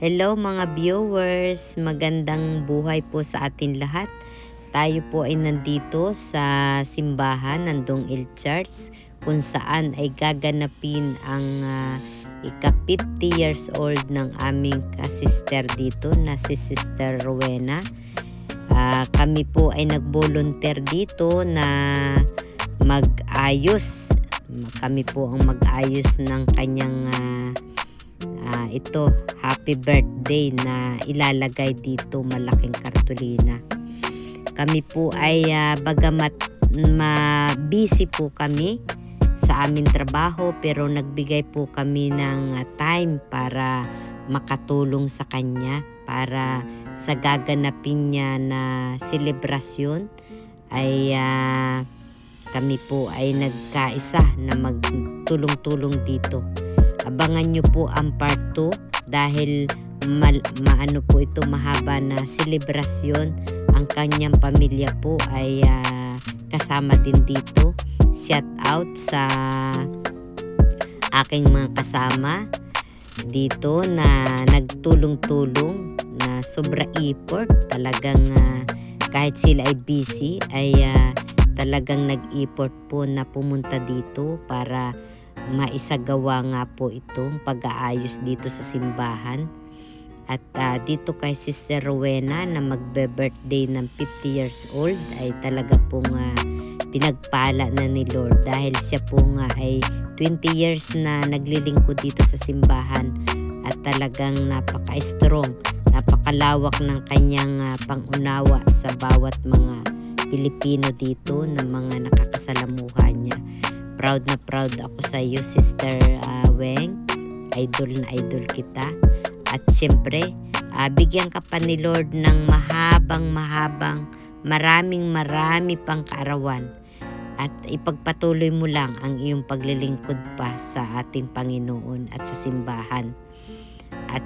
Hello mga viewers, magandang buhay po sa atin lahat. Tayo po ay nandito sa simbahan ng Dong Il Church kung saan ay gaganapin ang ika-50 years old ng aming kasister dito na si Sister Rowena. Kami po ay nag-volunteer dito na mag-ayos. Kami po ang mag-ayos ng kanyang ito, happy birthday na ilalagay dito, malaking kartulina. Kami po ay bagamat busy po kami sa aming trabaho, pero nagbigay po kami ng time para makatulong sa kanya, para sa gaganapin niya na selebrasyon ay kami po ay nagkaisa na magtulong-tulong dito. Abangan nyo po ang part 2 dahil maano po ito, mahaba na selebrasyon. Ang kanyang pamilya po ay kasama din dito. Shout out sa aking mga kasama dito na nagtulong-tulong na sobra effort. Talagang kahit sila ay busy ay talagang nag-effort po na pumunta dito para maisagawa nga po itong pag-aayos dito sa simbahan. At dito kay Sister Rowena na magbe-birthday ng 50 years old ay talaga pong pinagpala na ni Lord dahil siya po nga ay 20 years na naglilingkod dito sa simbahan at talagang napaka-strong, napakalawak ng kanyang pangunawa sa bawat mga Pilipino dito na mga nakakasalamuha niya. Proud na proud ako sa iyo, Sister Weng. Idol na idol kita. At siyempre, bigyan ka pa ni Lord ng marami pang kaarawan. At ipagpatuloy mo lang ang iyong paglilingkod pa sa ating Panginoon at sa simbahan. At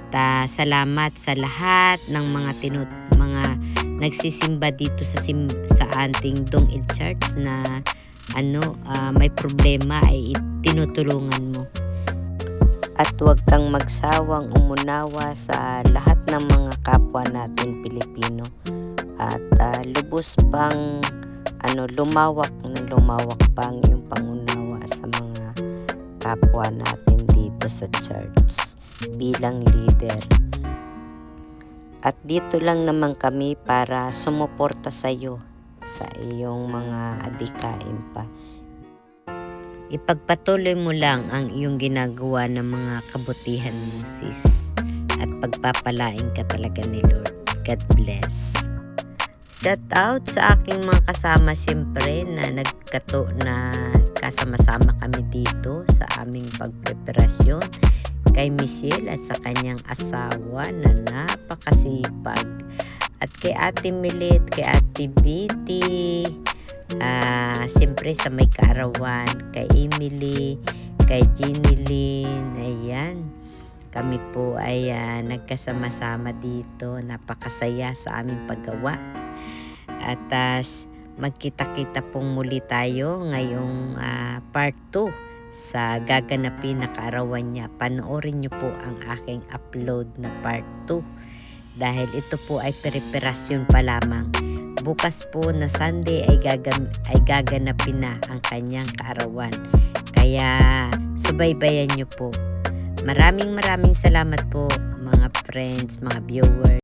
salamat sa lahat ng mga nagsisimba dito sa ating Dong Il Church na may problema ay tinutulungan mo. At huwag kang magsawang umunawa sa lahat ng mga kapwa natin Pilipino. At lubos pang lumawak pang yung pangunawa sa mga kapwa natin dito sa church bilang leader. At dito lang naman kami para sumuporta sa iyo sa iyong mga adikain pa. Ipagpatuloy mo lang ang iyong ginagawa ng mga kabutihan mo, sis. At pagpapalain ka talaga ni Lord. God bless. Shout out sa aking mga kasama siyempre na kasama-sama kami dito sa aming pagpreparasyon. Kay Michelle at sa kanyang asawa na napakasipag. At kay Ate Milit, kay Ate Betty, siyempre sa may kaarawan, kay Emily, kay Ginilyn, ayan. Kami po ay nagkasama-sama dito, napakasaya sa aming paggawa. At magkita-kita pong muli tayo ngayong part 2 sa gaganapin na kaarawan niya. Panoorin niyo po ang aking upload na part 2. Dahil ito po ay preparasyon pa lamang. Bukas po na Sunday ay gaganapin na ang kanyang kaarawan. Kaya subaybayan nyo po. Maraming salamat po mga friends, mga viewers.